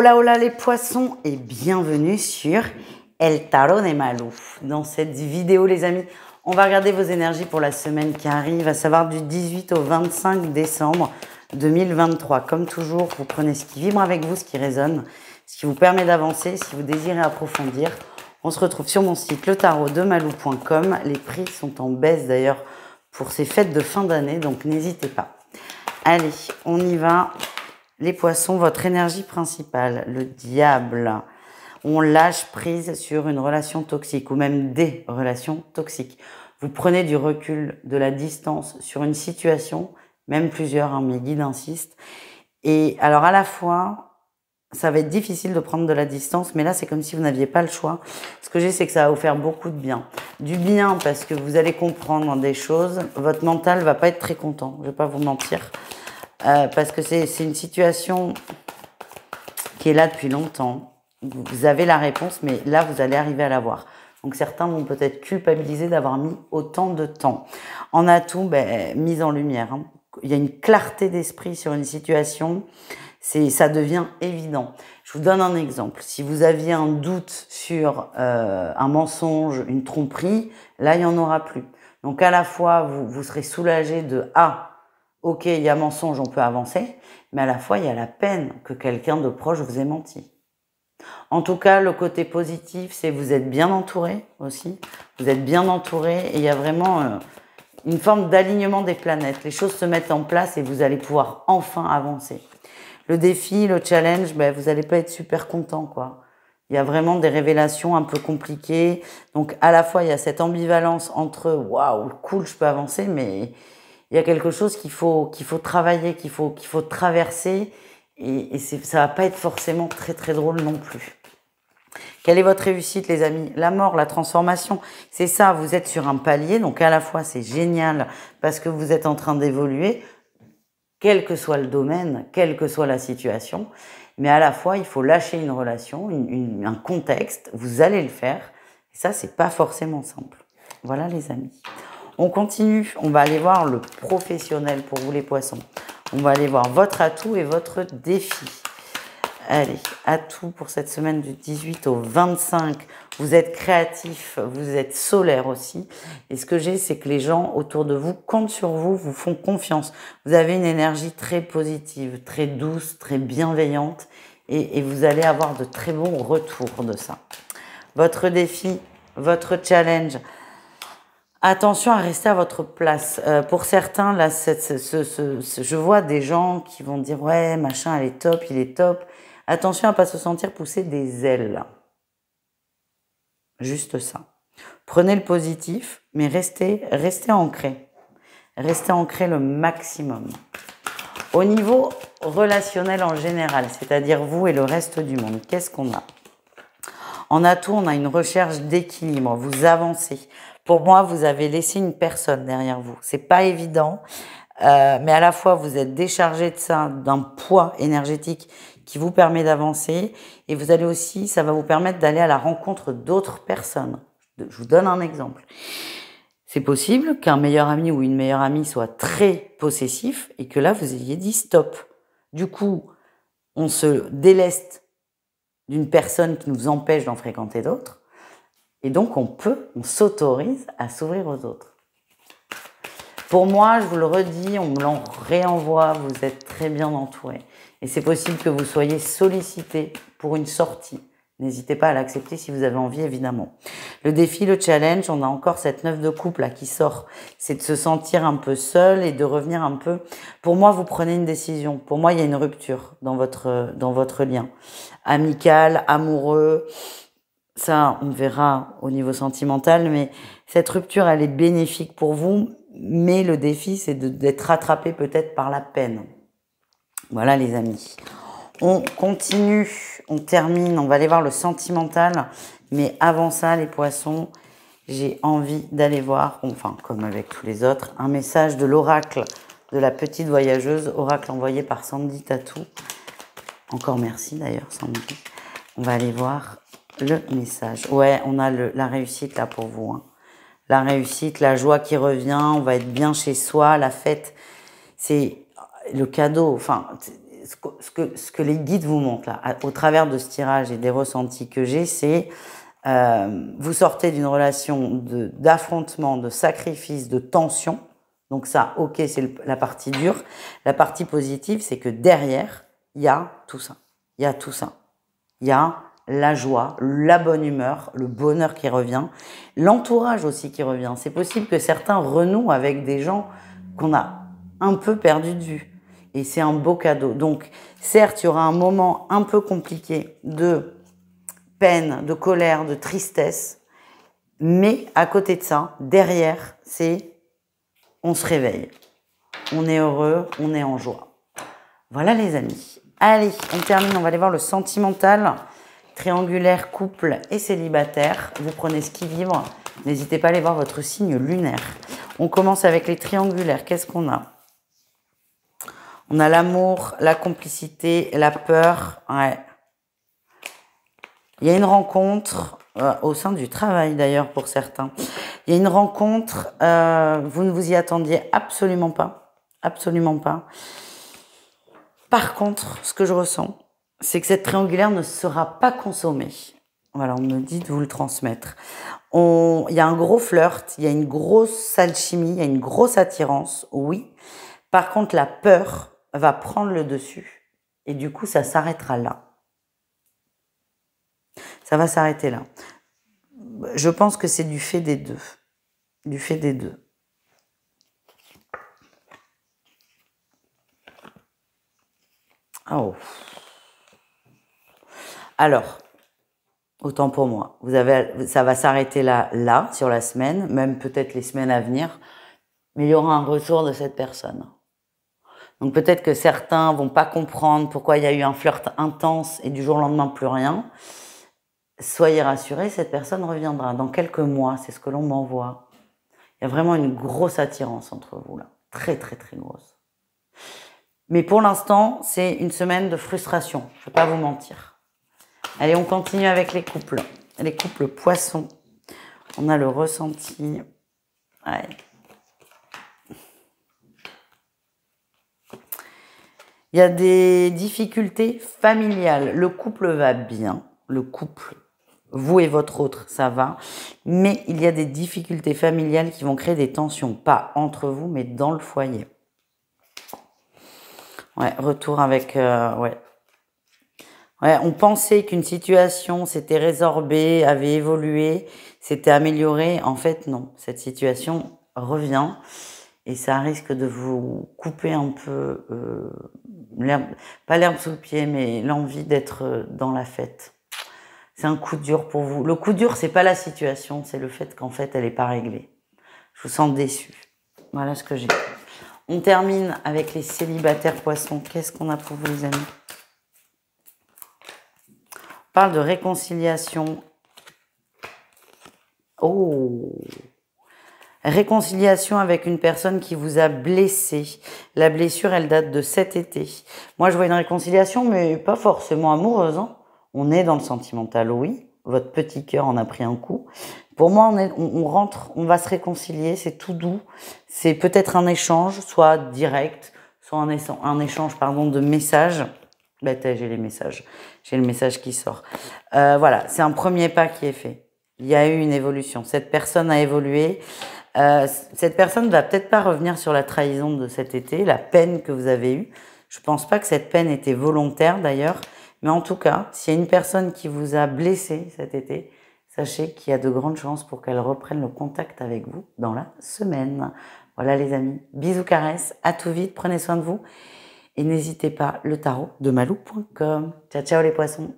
Hola hola les poissons et bienvenue sur El Tarot de Malou. Dans cette vidéo les amis, on va regarder vos énergies pour la semaine qui arrive, à savoir du 18 au 25 décembre 2023. Comme toujours, vous prenez ce qui vibre avec vous, ce qui résonne, ce qui vous permet d'avancer. Si vous désirez approfondir, on se retrouve sur mon site letarodemalou.com. Les prix sont en baisse d'ailleurs pour ces fêtes de fin d'année, donc n'hésitez pas. Allez, on y va. Les poissons, votre énergie principale, le diable. On lâche prise sur une relation toxique ou même des relations toxiques. Vous prenez du recul, de la distance sur une situation, même plusieurs, hein, mes guides insistent. Et alors à la fois, ça va être difficile de prendre de la distance, mais là c'est comme si vous n'aviez pas le choix. Ce que j'ai, c'est que ça va vous faire beaucoup de bien. Du bien parce que vous allez comprendre des choses. Votre mental va pas être très content, je vais pas vous mentir. Parce que c'est une situation qui est là depuis longtemps. Vous avez la réponse, mais là, vous allez arriver à l'avoir. Donc, certains vont peut-être culpabiliser d'avoir mis autant de temps. En atout, mise en lumière. Hein. Il y a une clarté d'esprit sur une situation. Ça devient évident. Je vous donne un exemple. Si vous aviez un doute sur un mensonge, une tromperie, là, il n'y en aura plus. Donc, à la fois, vous serez soulagé de « Ah !» Ok, il y a mensonge, on peut avancer, mais à la fois, il y a la peine que quelqu'un de proche vous ait menti. En tout cas, le côté positif, c'est que vous êtes bien entouré aussi. Vous êtes bien entouré et il y a vraiment une forme d'alignement des planètes. Les choses se mettent en place et vous allez pouvoir enfin avancer. Le défi, le challenge, vous n'allez pas être super content, quoi. Il y a vraiment des révélations un peu compliquées. Donc, à la fois, il y a cette ambivalence entre « Waouh, cool, je peux avancer », mais il y a quelque chose qu'il faut travailler, qu'il faut traverser et ça va pas être forcément très très drôle non plus. Quelle est votre réussite les amis? La mort, la transformation, c'est ça, vous êtes sur un palier, donc à la fois c'est génial parce que vous êtes en train d'évoluer, quel que soit le domaine, quelle que soit la situation, mais à la fois il faut lâcher une relation, un contexte, vous allez le faire, et ça c'est pas forcément simple. Voilà les amis. On continue, on va aller voir le professionnel pour vous les poissons. On va aller voir votre atout et votre défi. Allez, atout pour cette semaine du 18 au 25. Vous êtes créatif, vous êtes solaire aussi. Et ce que j'ai, c'est que les gens autour de vous comptent sur vous, vous font confiance. Vous avez une énergie très positive, très douce, très bienveillante. Et vous allez avoir de très bons retours de ça. Votre défi, votre challenge. Attention à rester à votre place. Pour certains, là, je vois des gens qui vont dire « Ouais, machin, elle est top, il est top. » Attention à ne pas se sentir pousser des ailes. Juste ça. Prenez le positif, mais restez ancré. Restez ancré le maximum. Au niveau relationnel en général, c'est-à-dire vous et le reste du monde, qu'est-ce qu'on a? En atout, on a une recherche d'équilibre. Vous avancez. Pour moi, vous avez laissé une personne derrière vous. C'est pas évident, mais à la fois, vous êtes déchargé de ça, d'un poids énergétique qui vous permet d'avancer. Et vous allez aussi, ça va vous permettre d'aller à la rencontre d'autres personnes. Je vous donne un exemple. C'est possible qu'un meilleur ami ou une meilleure amie soit très possessif et que là, vous ayez dit stop. Du coup, on se déleste d'une personne qui nous empêche d'en fréquenter d'autres. Et donc, on s'autorise à s'ouvrir aux autres. Pour moi, je vous le redis, on me l'en réenvoie, vous êtes très bien entouré. Et c'est possible que vous soyez sollicité pour une sortie. N'hésitez pas à l'accepter si vous avez envie, évidemment. Le défi, le challenge, on a encore cette 9 de coupe là qui sort. C'est de se sentir un peu seul et de revenir un peu. Pour moi, vous prenez une décision. Pour moi, il y a une rupture dans votre lien. Amical, amoureux. Ça, on verra au niveau sentimental, mais cette rupture, elle est bénéfique pour vous, mais le défi, c'est d'être rattrapé peut-être par la peine. Voilà les amis. On continue, on termine, on va aller voir le sentimental, mais avant ça, les poissons, j'ai envie d'aller voir, enfin, comme avec tous les autres, un message de l'oracle de la petite voyageuse, oracle envoyé par Sandy Tatou. Encore merci d'ailleurs, Sandy. On va aller voir le message. Ouais, on a la réussite là pour vous. Hein. La réussite, la joie qui revient, on va être bien chez soi, la fête, c'est le cadeau. Enfin, ce que les guides vous montrent là, au travers de ce tirage et des ressentis que j'ai, c'est vous sortez d'une relation d'affrontement, de sacrifice, de tension. Donc ça, ok, c'est la partie dure. La partie positive, c'est que derrière, il y a tout ça. Il y a tout ça. Il y a la joie, la bonne humeur, le bonheur qui revient, l'entourage aussi qui revient. C'est possible que certains renouent avec des gens qu'on a un peu perdus de vue. Et c'est un beau cadeau. Donc, certes, il y aura un moment un peu compliqué de peine, de colère, de tristesse. Mais à côté de ça, derrière, c'est on se réveille. On est heureux, on est en joie. Voilà les amis. Allez, on termine, on va aller voir le sentimental. Triangulaire, couple et célibataire. Vous prenez ce qui vibre. N'hésitez pas à aller voir votre signe lunaire. On commence avec les triangulaires. Qu'est-ce qu'on a? On a l'amour, la complicité, la peur. Ouais. Il y a une rencontre, au sein du travail d'ailleurs pour certains. Il y a une rencontre, vous ne vous y attendiez absolument pas. Absolument pas. Par contre, ce que je ressens, c'est que cette triangulaire ne sera pas consommée. Voilà, on me dit de vous le transmettre. Il y a un gros flirt, il y a une grosse alchimie, il y a une grosse attirance, oui. Par contre, la peur va prendre le dessus. Et du coup, ça s'arrêtera là. Ça va s'arrêter là. Je pense que c'est du fait des deux. Du fait des deux. Oh. Alors, autant pour moi. Ça va s'arrêter là, sur la semaine, même peut-être les semaines à venir, mais il y aura un retour de cette personne. Donc peut-être que certains vont pas comprendre pourquoi il y a eu un flirt intense et du jour au lendemain plus rien. Soyez rassurés, cette personne reviendra dans quelques mois, c'est ce que l'on m'envoie. Il y a vraiment une grosse attirance entre vous là, très très très grosse. Mais pour l'instant, c'est une semaine de frustration, je ne vais pas vous mentir. Allez, on continue avec les couples. Les couples poissons. On a le ressenti. Ouais. Il y a des difficultés familiales. Le couple va bien. Le couple, vous et votre autre, ça va. Mais il y a des difficultés familiales qui vont créer des tensions. Pas entre vous, mais dans le foyer. Ouais, retour avec... ouais, on pensait qu'une situation s'était résorbée, avait évolué, s'était améliorée. En fait, non. Cette situation revient et ça risque de vous couper un peu, pas l'herbe sous le pied, mais l'envie d'être dans la fête. C'est un coup dur pour vous. Le coup dur, c'est pas la situation, c'est le fait qu'en fait, elle n'est pas réglée. Je vous sens déçu. Voilà ce que j'ai. On termine avec les célibataires poissons. Qu'est-ce qu'on a pour vous, les amis? On parle de réconciliation. Oh! Réconciliation avec une personne qui vous a blessé. La blessure, elle date de cet été. Moi, je vois une réconciliation, mais pas forcément amoureuse. Hein. On est dans le sentimental, oui. Votre petit cœur en a pris un coup. Pour moi, on rentre, on va se réconcilier, c'est tout doux. C'est peut-être un échange, soit direct, soit un échange de messages. J'ai les messages. J'ai le message qui sort. Voilà, c'est un premier pas qui est fait. Il y a eu une évolution. Cette personne a évolué. Cette personne ne va peut-être pas revenir sur la trahison de cet été, la peine que vous avez eue. Je pense pas que cette peine était volontaire d'ailleurs. Mais en tout cas, s'il y a une personne qui vous a blessé cet été, sachez qu'il y a de grandes chances pour qu'elle reprenne le contact avec vous dans la semaine. Voilà les amis. Bisous, caresses. À tout vite. Prenez soin de vous. Et n'hésitez pas, le tarot de malou.com. Ciao, ciao les poissons.